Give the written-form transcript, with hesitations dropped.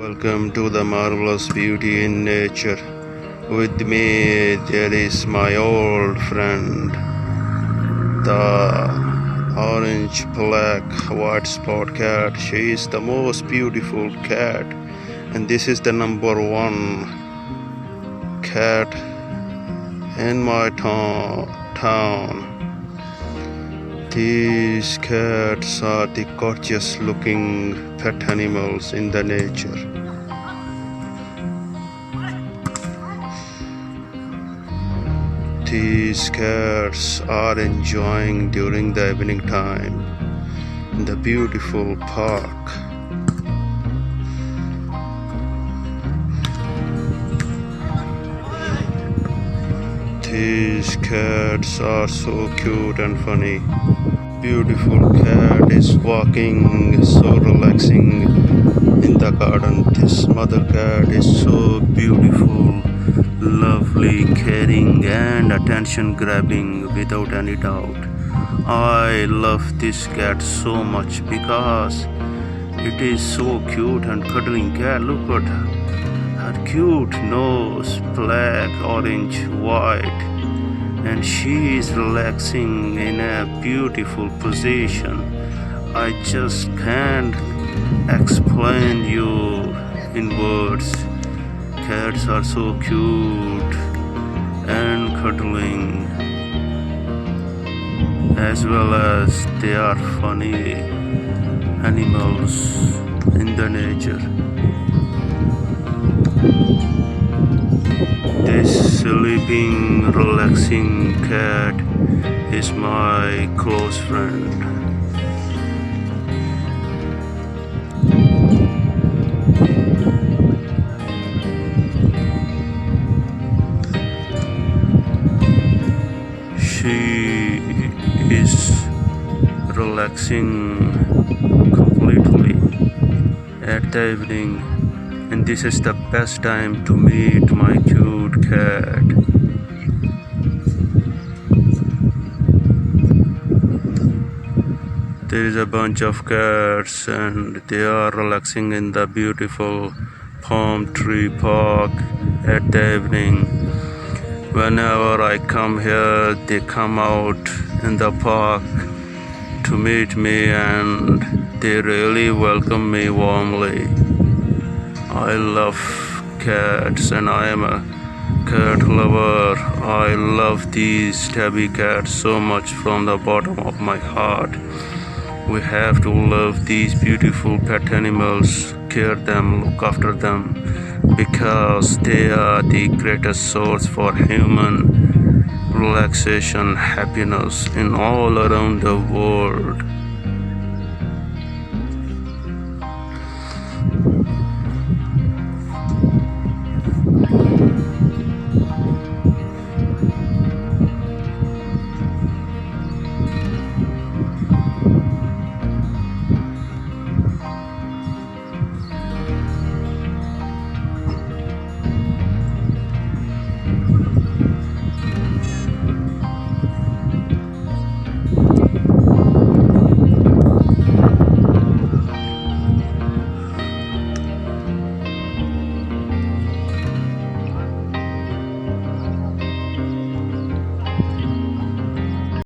Welcome to the marvelous beauty in nature. With me, there is my old friend, the orange, black, white spot cat. She is the most beautiful cat, and this is the number one cat in my town. These cats are the gorgeous looking pet animals in the nature. These cats are enjoying during the evening time in the beautiful park. These cats are so cute and funny. Beautiful cat is walking so relaxing in the garden. This mother cat is so beautiful, lovely, caring and attention grabbing without any doubt. I love this cat so much because it is so cute and cuddling cat. Look at her cute nose, black, orange, white, and she is relaxing in a beautiful position. I just can't explain you in words. Cats are so cute and cuddling, as well as they are funny animals in the nature. This sleeping, relaxing cat is my close friend. She is relaxing completely at the evening, and this is the best time to meet my cute cat. There is a bunch of cats and they are relaxing in the beautiful palm tree park at the evening. Whenever I come here, they come out in the park to meet me and they really welcome me warmly. I love cats and I am a cat lover. I love these tabby cats so much from the bottom of my heart. We have to love these beautiful pet animals, care them, look after them, because they are the greatest source for human relaxation, happiness in all around the world.